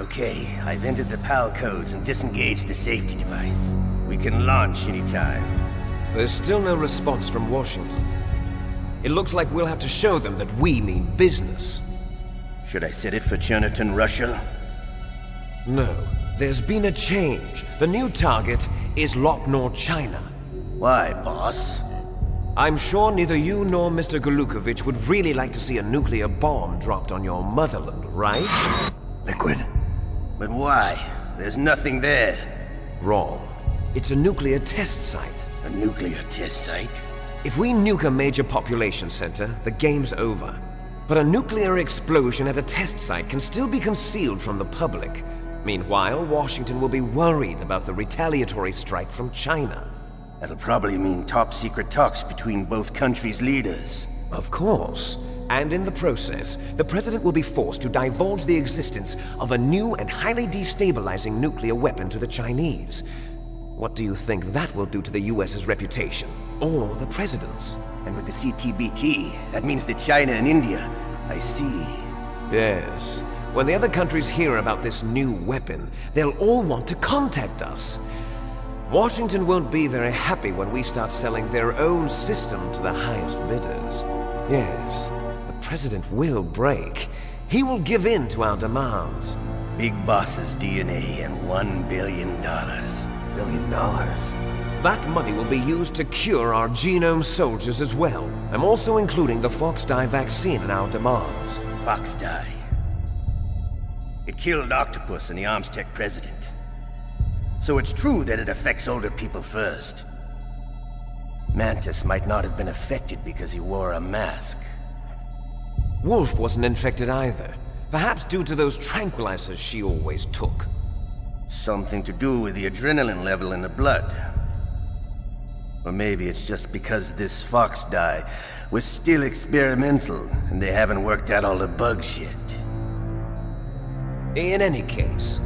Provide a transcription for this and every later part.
Okay, I've entered the PAL codes and disengaged the safety device. We can launch anytime. There's still no response from Washington. It looks like we'll have to show them that we mean business. Should I set it for Cherniton, Russia? No, there's been a change. The new target is Locknor, China. Why, boss? I'm sure neither you nor Mr. Golukovich would really like to see a nuclear bomb dropped on your motherland, right? Liquid. But why? There's nothing there. Wrong. It's a nuclear test site. A nuclear test site? If we nuke a major population center, the game's over. But a nuclear explosion at a test site can still be concealed from the public. Meanwhile, Washington will be worried about the retaliatory strike from China. That'll probably mean top-secret talks between both countries' leaders. Of course. And in the process, the President will be forced to divulge the existence of a new and highly destabilizing nuclear weapon to the Chinese. What do you think that will do to the US's reputation? Or the President's? And with the CTBT, that means that China and India... I see. Yes. When the other countries hear about this new weapon, they'll all want to contact us. Washington won't be very happy when we start selling their own system to the highest bidders. Yes, the President will break. He will give in to our demands. Big Boss's DNA and $1 billion. $1 billion? That money will be used to cure our genome soldiers as well. I'm also including the Fox-Die vaccine in our demands. Fox-Die? It killed Octopus and the Armstech president. So it's true that it affects older people first. Mantis might not have been affected because he wore a mask. Wolf wasn't infected either. Perhaps due to those tranquilizers she always took. Something to do with the adrenaline level in the blood. Or maybe it's just because this Fox-Die was still experimental and they haven't worked out all the bugs yet. In any case,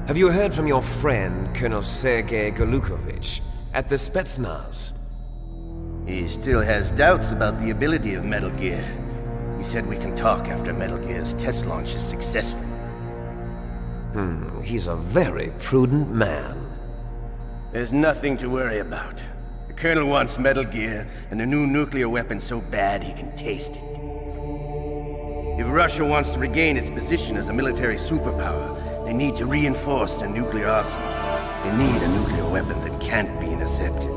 have you heard from your friend, Colonel Sergei Golukovich, at the Spetsnaz? He still has doubts about the ability of Metal Gear. He said we can talk after Metal Gear's test launch is successful. He's a very prudent man. There's nothing to worry about. The Colonel wants Metal Gear and a new nuclear weapon so bad he can taste it. If Russia wants to regain its position as a military superpower, they need to reinforce their nuclear arsenal. They need a nuclear weapon that can't be intercepted.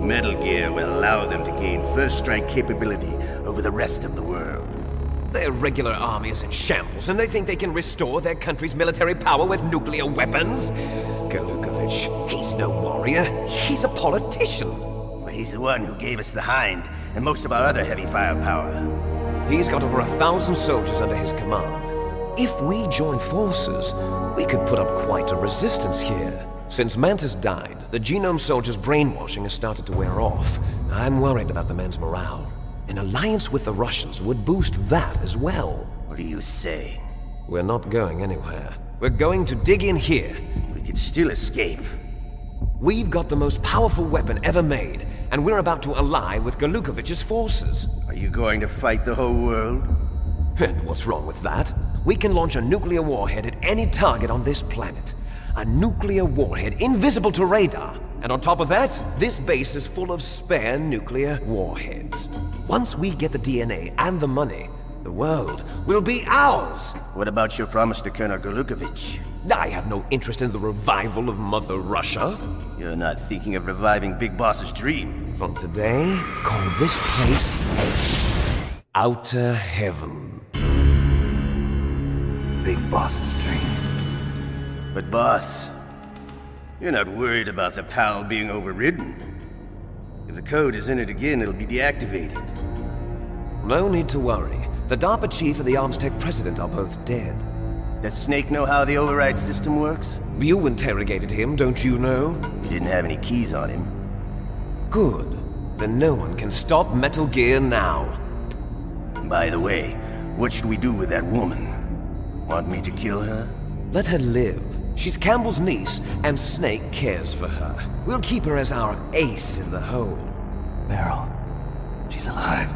Metal Gear will allow them to gain first strike capability over the rest of the world. Their regular army is in shambles, and they think they can restore their country's military power with nuclear weapons? Golukovich, he's no warrior. He's a politician. But he's the one who gave us the Hind and most of our other heavy firepower. He's got over 1,000 soldiers under his command. If we join forces, we could put up quite a resistance here. Since Mantis died, the genome soldiers' brainwashing has started to wear off. I'm worried about the men's morale. An alliance with the Russians would boost that as well. What are you saying? We're not going anywhere. We're going to dig in here. We could still escape. We've got the most powerful weapon ever made, and we're about to ally with Golukovich's forces. Are you going to fight the whole world? And what's wrong with that? We can launch a nuclear warhead at any target on this planet. A nuclear warhead invisible to radar. And on top of that, this base is full of spare nuclear warheads. Once we get the DNA and the money, the world will be ours! What about your promise to Colonel Golukovich? I have no interest in the revival of Mother Russia. You're not thinking of reviving Big Boss's dream. From today, call this place Outer Heaven. Big Boss's dream. But boss, you're not worried about the PAL being overridden. If the code is in it again, it'll be deactivated. No need to worry. The DARPA chief and the Armstech president are both dead. Does Snake know how the override system works? You interrogated him, don't you know? He didn't have any keys on him. Good. Then no one can stop Metal Gear now. By the way, what should we do with that woman? Want me to kill her? Let her live. She's Campbell's niece, and Snake cares for her. We'll keep her as our ace in the hole. Meryl, she's alive.